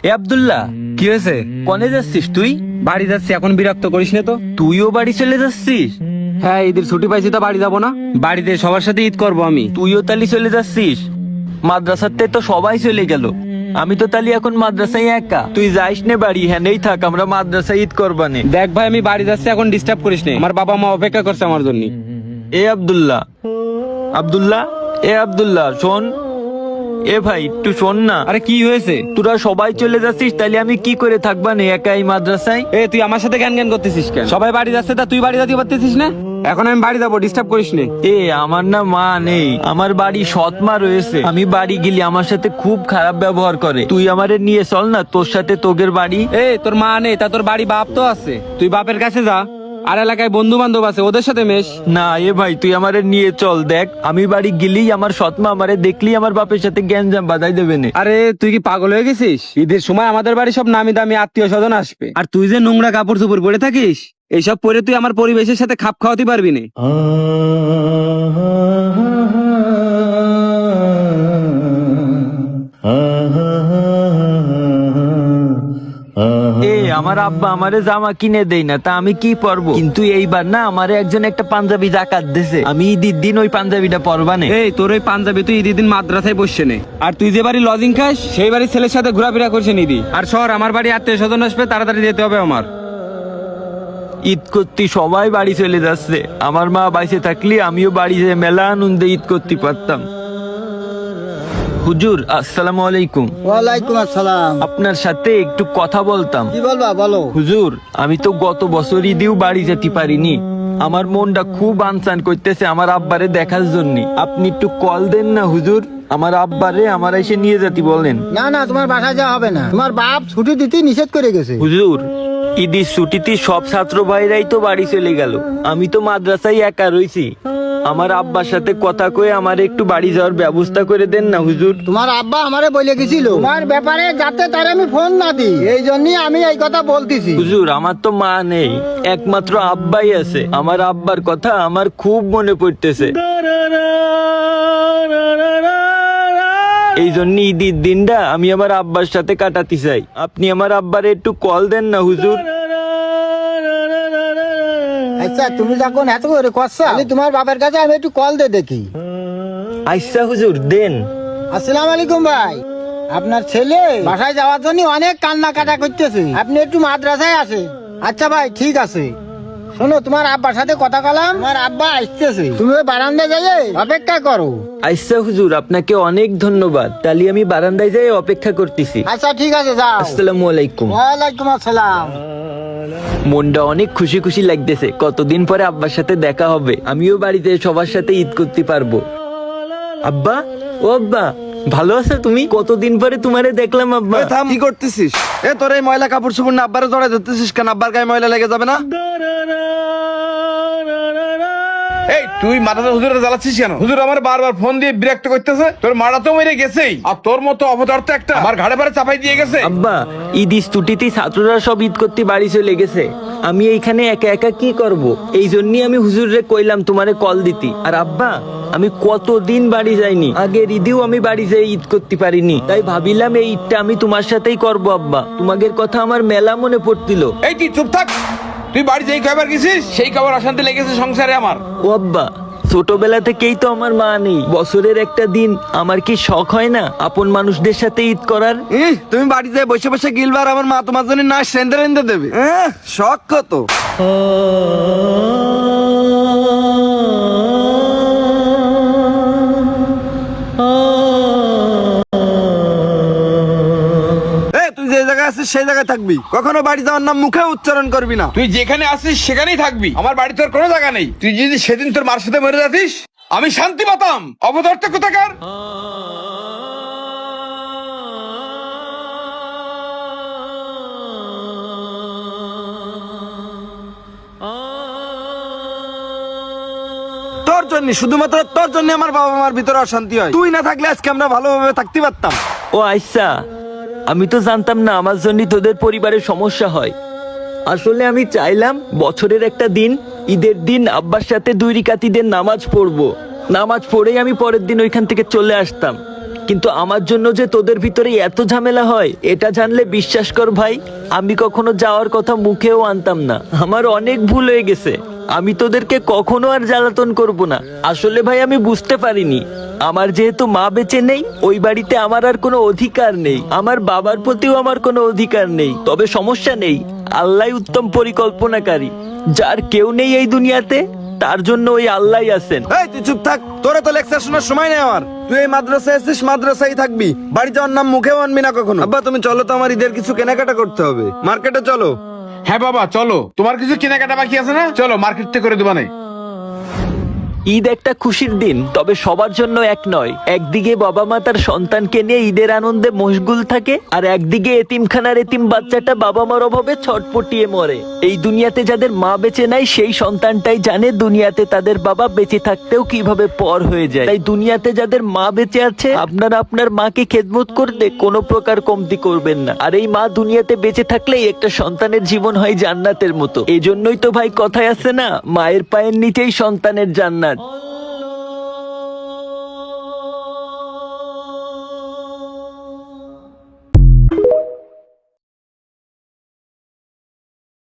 এ আব্দুল্লাহ, কি হয়েছে? কনে যাচ্ছিস তুই? বাড়ি যাচ্ছি, এখন বিরক্ত করিস না তো। তুইও বাড়ি চলে যাচ্ছিস? হ্যাঁ, ঈদের ছুটি পাইছি তো বাড়ি যাবো না? বাড়িতে সবার সাথে ঈদ করবো আমি। তুইও তালি চলে যাচ্ছিস? মাদ্রাসাতে তো সবাই চলে গেল, আমি তো তালি এখন মাদ্রাসায় একা। তুই যাইস নে বাড়ি, হ্যাঁ থাক, আমরা মাদ্রাসায় ঈদ করবানে। দেখ ভাই, আমি বাড়ি যাচ্ছি, এখন ডিস্টার্ব করিস না। আমার বাবা মা অপেক্ষা করছে আমার জন্য। এ আব্দুল্লাহ, আব্দুল্লাহ, এ আব্দুল্লাহ শোন। এ ভাই একটু শোন না। আরে কি হয়েছে? তোরা সবাই চলে যাচ্ছিস, তাহলে আমি কি করে থাকবা নে একা এই মাদ্রাসায়? এ তুই আমার সাথে জ্ঞান জ্ঞান করতেছিস কেন? সবাই বাড়ি যাচ্ছে, তা তুই বাড়ি যেতে পারতেছিস না? এখন আমি বাড়ি যাবো, ডিস্টার্ব করিস না। এ আমার না মা নেই, আমার বাড়ি সৎ মা রয়েছে। আমি বাড়ি গেলে আমার সাথে খুব খারাপ ব্যবহার করে। তুই আমারে নিয়ে চল না তোর সাথে তোগের বাড়ি। এ তোর মা নেই, তা তোর বাড়ি বাপ তো আছে, তুই বাপের কাছে যা। আর এলাকায় বন্ধু বান্ধব আছে, ওদের সাথে মেশ। না এ ভাই, তুই আমারে নিয়ে চল। দেখ আমি বাড়ি গেলেই আমার সৎ মা আমারে দেখলেই আমার বাপের সাথে গ্যাঞ্জাম বাজাই দেবে না। আরে তুই কি পাগল হয়ে গেছিস? ঈদের সময় আমাদের বাড়ি সব নামি দামি আত্মীয় স্বজন আসবে, আর তুই যে নোংরা কাপড় চোপড় পরে থাকিস, এইসব পরে তুই আমার পরিবেশের সাথে খাপ খাওয়াতে পারবি না। এ আমার আব্বা আমারে জামা কিনে দেই না, তা আমি কি পরবো? কিন্তু এইবার না আমারে একজন একটা পাঞ্জাবি জাকাত দিছে, আমি ঈদের দিন ওই পাঞ্জাবিটা পরবানে। এই তোর ওই পাঞ্জাবি তুই ঈদের দিন মাদ্রাসায় বসছে নে, আর তুই যে বাড়ি লজিং খাস সেই বাড়ির ছেলের সাথে ঘোরাফেরা করছে নিদি। আর শহর আমার বাড়ি আত্মীয় স্বজন আসবে, তাড়াতাড়ি যেতে হবে আমার। ঈদ করতে সবাই বাড়ি চলে যাচ্ছে, আমার মা বাইসে থাকলে আমিও বাড়ি যেয়ে মেলা আনন্দে ঈদ করতে পারতাম। হুজুর আসসালামু আলাইকুম। ওয়ালাইকুম আসসালাম। আপনার সাথে একটু কথা বলতাম। কি বলবা বলো। হুজুর আমি তো গত বছর ঈদেও বাড়ি যেতে পারিনি, আমার মনটা খুব আনসান করতেছে আমার আব্বারে দেখার জন্য। আপনি একটু কল দেন না হুজুর, আমার আব্বারে আমার এসে নিয়ে যেতে বলেন। না না, তোমার বাসায় যাওয়া হবে না, তোমার বাপ ছুটি দিতে নিষেধ করে গেছে। হুজুর ঈদের ছুটিতে সব ছাত্র ভাইরাই তো বাড়ি চলে গেল, আমি তো মাদ্রাসায় একা রইছি। আমার আব্বার সাথে কথা কয়ে আমার একটু বাড়ি যাওয়ার ব্যবস্থা করে দেন না হুজুর। তোমার আব্বা আমারে বলে গেছিল তোমার ব্যাপারে, যাতে তার আমি ফোন না দিই, এই জন্যই আমি এই কথা বলতেছি। হুজুর আমার তো মা নেই, একমাত্র আব্বাই আছে। আমার আব্বার কথা আমার খুব মনে পড়তেছে, এই জন্য ঈদের দিনটা আমি আমার আব্বার সাথে কাটাতে চাই। আপনি আমার আব্বারে একটু কল দেন না হুজুর। আচ্ছা তুমি যখন এত করে করছা, তাহলে তোমার বাবার কাছে আমি একটু কল দিয়ে দেখি। আচ্ছা হুজুর দেন। আসসালামু আলাইকুম ভাই, আপনার ছেলে বাসায় যাওয়ার জন্য অনেক কান্না কাটা করতেছে, আপনি একটু মাদ্রাসায় আসেন। আচ্ছা ভাই ঠিক আছে। শোনো, তোমার আব্বার সাথে কথা কলাম, তোমার আব্বা আসতেছে, তুমি ওই বারান্দায় যাই অপেক্ষা করো। আচ্ছা হুজুর আপনাকে অনেক ধন্যবাদ, তাহলে আমি বারান্দায় যাই অপেক্ষা করতেছি। আচ্ছা ঠিক আছে, যাও। আসসালামু আলাইকুম। ওয়ালাইকুম আসসালাম। মনটা অনেক খুশি খুশি লাগতেছে, কতদিন পরে আব্বার সাথে দেখা হবে, আমিও বাড়িতে সবার সাথে ঈদ করতে পারবো। আব্বা, ও আব্বা, ভালো আছো তুমি? কতদিন পরে তোমারে দেখলাম আব্বা। থাম, কি করতেছিস? এ তোর এই ময়লা কাপড় চোপড় না আব্বারে জড়াই ধরতেছিস কেন? আব্বার গায়ে ময়লা লেগে যাবে না? এই তুই মাথাতে হুজুরে জ্বালাচ্ছিস কেন? হুজুর আমার বারবার ফোন দিয়ে বিরক্ত করতেছে। তোর মারা তো মেরে গেছেই, আর তোর মতো অপদার্থ একটা আমার ঘাড়ে পারে চাপাই দিয়ে গেছে। আব্বা ঈদ ছুটিতে ছাত্ররা সব ঈদ করতে বাড়ি চলে গেছে, আমি এইখানে একা একা কি করব? এই জন্যই আমি হুজুরে কইলাম তোমারে কল দিতি। আর আব্বা আমি কতদিন বাড়ি যাইনি, আগের ঈদেও আমি বাড়ি যাই ঈদ করতে পারিনি, তাই ভাবিলাম এই ঈদটা আমি তোমার সাথেই করব। আব্বা তোমাদের কথা আমার মেলা মনে পড়ছিল। এই তুই চুপ থাক, তুই বাড়ি যেই খাবার গেছিস সেই খাবার অশান্তি লেগেছে সংসারে আমার। ও আব্বা ছোটবেলা থেকেই তো আমার মা নেই, বছরের একটা দিন আমার কি শখ হয় না আপন মানুষদের সাথে ঈদ করার? তুমি বাড়ি যায় বসে বসে গিলবার, আমার মা তোমার জন্য না সেন্দে রেন্দে দেবে। শখ কত। তুই যে জায়গায় আছিস সেই জায়গায় থাকবি, কখনো বাড়ি যাওয়ার নাম মুখে উচ্চারণ করবি না। তুই যেখানে আছিস সেখানেই থাকবি, আমার বাড়ি তোর কোনো জায়গা নেই। তুই যদি সেদিন তোর মার সাথে মরে যাতিস আমি শান্তি পাতাম। অপদার্থ কোথাকার। তোর জন্য, শুধুমাত্র তোর জন্য আমার বাবা মার ভিতরে অশান্তি হয়। তুই না থাকলে আজকে আমরা ভালোভাবে থাকতে পারতাম। ও আচ্ছা, আমি তো জানতাম না আমার জন্য তোদের পরিবারের সমস্যা হয়। আসলে আমি চাইলাম বছরের একটা দিন, ঈদের দিন আব্বার সাথে 2 রাকাত ঈদের নামাজ পড়বো, নামাজ পড়েই আমি পরের দিন ওইখান থেকে চলে আসতাম। কিন্তু আমার জন্য যে তোদের ভিতরে এত ঝামেলা হয় এটা জানলে বিশ্বাস কর ভাই, আমি কখনো যাওয়ার কথা মুখেও আনতাম না। আমার অনেক ভুল হয়ে গেছে, আমি তোদেরকে কখনো আর জ্বালাতন করব না। আসলে ভাই আমি বুঝতে পারিনি, আমার যেহেতু মা বেঁচে নেই, ওই বাড়িতে আমার আর কোনো অধিকার নেই, আমার বাবার প্রতিও আমার কোনো অধিকার নেই। তবে সমস্যা নেই, আল্লাহ উত্তম পরিকল্পনাকারী, যার কেউ নেই এই দুনিয়াতে, তার জন্য ওই আল্লাহই আছেন। এই তুই চুপ থাক, তোরা তো লেকচার শোনার সময় নেই আমার। তুই এই মাদ্রাসায় আসছিস, মাদ্রাসায় থাকবি, বাড়ি যাওয়ার নাম মুখেও আনবি না কখনো। আব্বা তুমি চলো তো, আমার ঈদের কিছু কেনাকাটা করতে হবে, মার্কেটে চলো। হ্যাঁ বাবা চলো, তোমার কিছু কেনাকাটা বাকি আছে না, চলো মার্কেট থেকে করে দেবা নাই। ঈদ একটা খুশির দিন, তবে সবার জন্য এক নয়। একদিকে বাবা মা তার সন্তানকে নিয়ে ঈদের আনন্দে মশগুল থাকে, আর একদিকে এতিমখানার এতিম বাচ্চাটা বাবা মার অভাবে ছটপটিয়ে মরে। এই দুনিয়াতে যাদের মা বেঁচে নাই, সেই সন্তানটাই জানে দুনিয়াতে তাদের বাবা বেঁচে থাকতেও কিভাবে পর হয়ে যায়। তাই দুনিয়াতে যাদের মা বেঁচে আছে, আপনারা আপনার মাকে খেদমত করতে কোনো প্রকার কমতি করবেন না। আর এই মা দুনিয়াতে বেঁচে থাকলেই একটা সন্তানের জীবন হয় জান্নাতের মতো। এজন্যই তো ভাই কথায় আছে না, মায়ের পায়ের নিচেই সন্তানের জান্নাত।